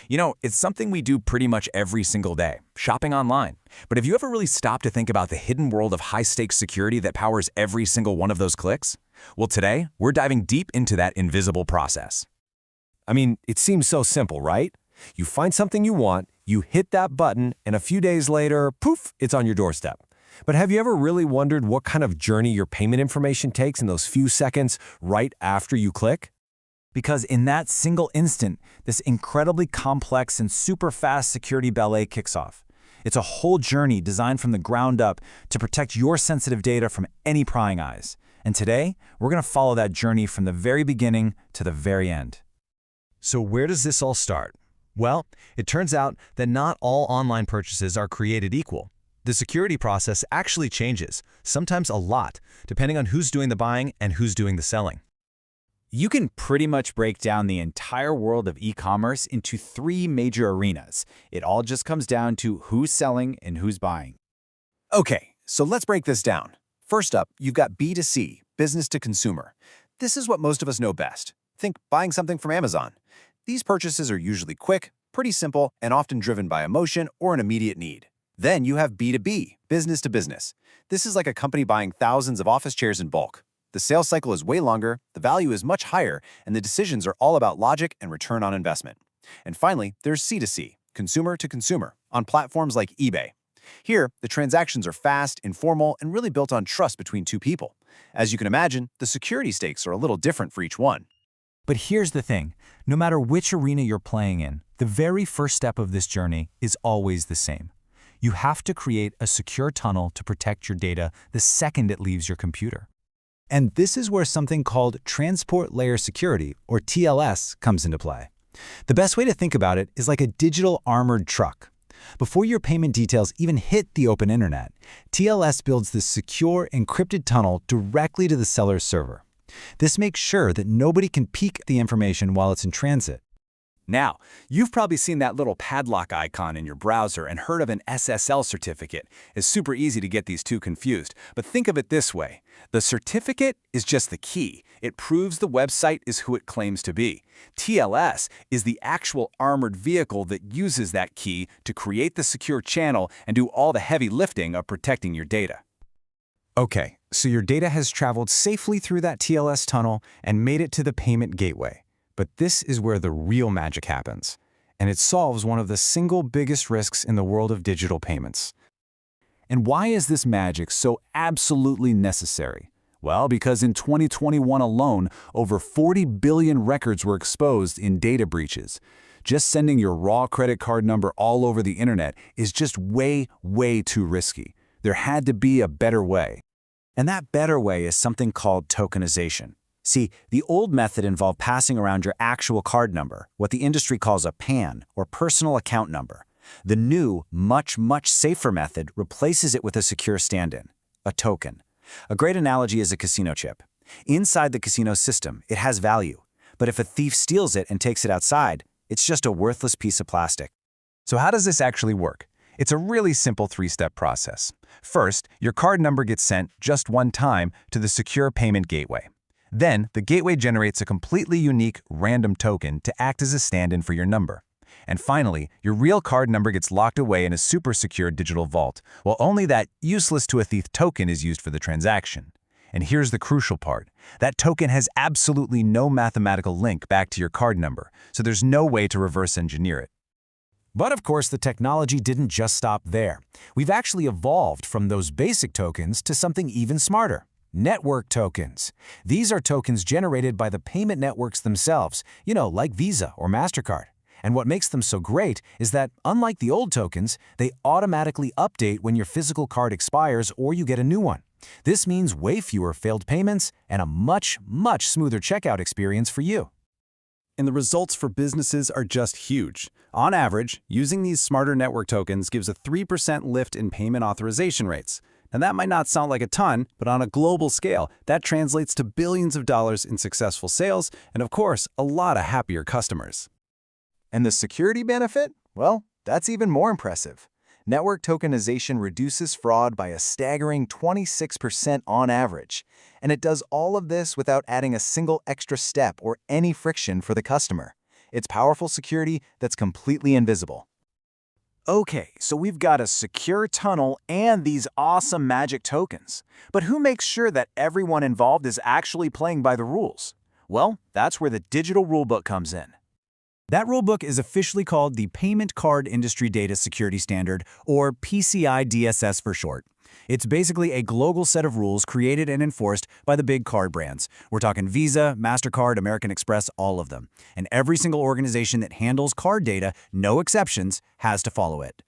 It's something we do pretty much every single day, shopping online. But have you ever really stopped to think about the hidden world of high-stakes security that powers every single one of those clicks? Well, today, we're diving deep into that invisible process. I mean, it seems so simple, right? You find something you want, you hit that button, and a few days later, poof, it's on your doorstep. But have you ever really wondered what kind of journey your payment information takes in those few seconds right after you click? Because in that single instant, this incredibly complex and super fast security ballet kicks off. It's a whole journey designed from the ground up to protect your sensitive data from any prying eyes. And today, we're going to follow that journey from the very beginning to the very end. So where does this all start? Well, it turns out that not all online purchases are created equal. The security process actually changes, sometimes a lot, depending on who's doing the buying and who's doing the selling. You can pretty much break down the entire world of e-commerce into three major arenas. It all just comes down to who's selling and who's buying. Okay, so let's break this down. First up, you've got B2C, business to consumer. This is what most of us know best. Think buying something from Amazon. These purchases are usually quick, pretty simple, and often driven by emotion or an immediate need. Then you have B2B, business to business. This is like a company buying thousands of office chairs in bulk. The sales cycle is way longer, the value is much higher, and the decisions are all about logic and return on investment. And finally, there's C2C, consumer to consumer, on platforms like eBay. Here, the transactions are fast, informal, and really built on trust between two people. As you can imagine, the security stakes are a little different for each one. But here's the thing, no matter which arena you're playing in, the very first step of this journey is always the same. You have to create a secure tunnel to protect your data the second it leaves your computer. And this is where something called Transport Layer Security, or TLS, comes into play. The best way to think about it is like a digital armored truck. Before your payment details even hit the open internet, TLS builds this secure, encrypted tunnel directly to the seller's server. This makes sure that nobody can peek the information while it's in transit. Now, you've probably seen that little padlock icon in your browser and heard of an SSL certificate. It's super easy to get these two confused, but think of it this way. The certificate is just the key. It proves the website is who it claims to be. TLS is the actual armored vehicle that uses that key to create the secure channel and do all the heavy lifting of protecting your data. Okay, so your data has traveled safely through that TLS tunnel and made it to the payment gateway. But this is where the real magic happens, and it solves one of the single biggest risks in the world of digital payments. And why is this magic so absolutely necessary? Well, because in 2021 alone, over 40 billion records were exposed in data breaches. Just sending your raw credit card number all over the internet is just way, way too risky. There had to be a better way. And that better way is something called tokenization. See, the old method involved passing around your actual card number, what the industry calls a PAN, or personal account number. The new, much, much safer method replaces it with a secure stand-in, a token. A great analogy is a casino chip. Inside the casino system, it has value. But if a thief steals it and takes it outside, it's just a worthless piece of plastic. So how does this actually work? It's a really simple three-step process. First, your card number gets sent just one time to the secure payment gateway. Then, the gateway generates a completely unique, random token to act as a stand-in for your number. And finally, your real card number gets locked away in a super secure digital vault, while only that useless-to-a-thief token is used for the transaction. And here's the crucial part. That token has absolutely no mathematical link back to your card number, so there's no way to reverse engineer it. But of course, the technology didn't just stop there. We've actually evolved from those basic tokens to something even smarter. Network tokens. These are tokens generated by the payment networks themselves, like Visa or MasterCard. And what makes them so great is that, unlike the old tokens, they automatically update when your physical card expires or you get a new one. This means way fewer failed payments and a much, much smoother checkout experience for you. And the results for businesses are just huge. On average, using these smarter network tokens gives a 3% lift in payment authorization rates. Now that might not sound like a ton, but on a global scale, that translates to billions of dollars in successful sales and, of course, a lot of happier customers. And the security benefit? Well, that's even more impressive. Network tokenization reduces fraud by a staggering 26% on average. And it does all of this without adding a single extra step or any friction for the customer. It's powerful security that's completely invisible. Okay, so we've got a secure tunnel and these awesome magic tokens. But who makes sure that everyone involved is actually playing by the rules? Well, that's where the digital rulebook comes in. That rulebook is officially called the Payment Card Industry Data Security Standard, or PCI DSS for short. It's basically a global set of rules created and enforced by the big card brands. We're talking Visa, MasterCard, American Express, all of them. And every single organization that handles card data, no exceptions, has to follow it.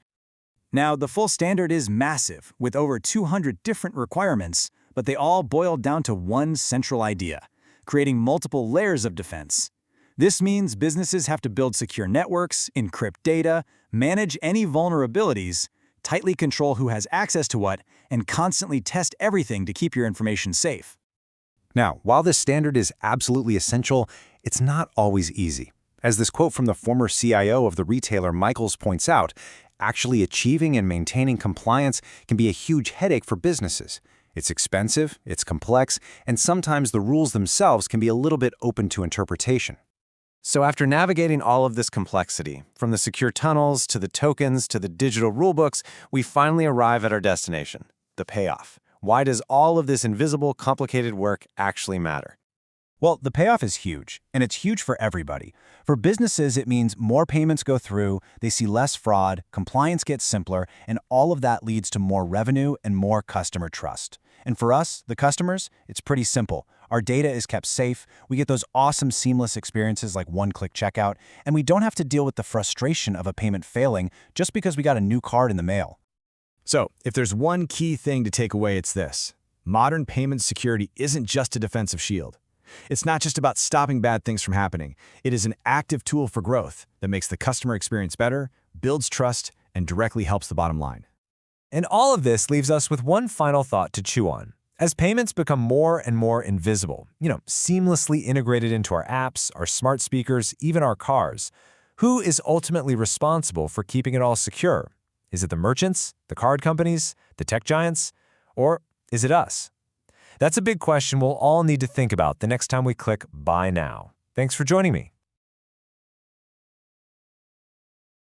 Now, the full standard is massive, with over 200 different requirements, but they all boil down to one central idea: creating multiple layers of defense. This means businesses have to build secure networks, encrypt data, manage any vulnerabilities, tightly control who has access to what, and constantly test everything to keep your information safe. Now, while this standard is absolutely essential, it's not always easy. As this quote from the former CIO of the retailer Michaels points out, actually achieving and maintaining compliance can be a huge headache for businesses. It's expensive, it's complex, and sometimes the rules themselves can be a little bit open to interpretation. So after navigating all of this complexity, from the secure tunnels to the tokens to the digital rulebooks, we finally arrive at our destination, the payoff. Why does all of this invisible, complicated work actually matter? Well, the payoff is huge, and it's huge for everybody. For businesses, it means more payments go through, they see less fraud, compliance gets simpler, and all of that leads to more revenue and more customer trust. And for us, the customers, it's pretty simple. Our data is kept safe, we get those awesome seamless experiences like one-click checkout, and we don't have to deal with the frustration of a payment failing just because we got a new card in the mail. So, if there's one key thing to take away, it's this: modern payment security isn't just a defensive shield. It's not just about stopping bad things from happening. It is an active tool for growth that makes the customer experience better, builds trust, and directly helps the bottom line. And all of this leaves us with one final thought to chew on. As payments become more and more invisible, seamlessly integrated into our apps, our smart speakers, even our cars, who is ultimately responsible for keeping it all secure? Is it the merchants, the card companies, the tech giants, or is it us? That's a big question we'll all need to think about the next time we click Buy Now. Thanks for joining me.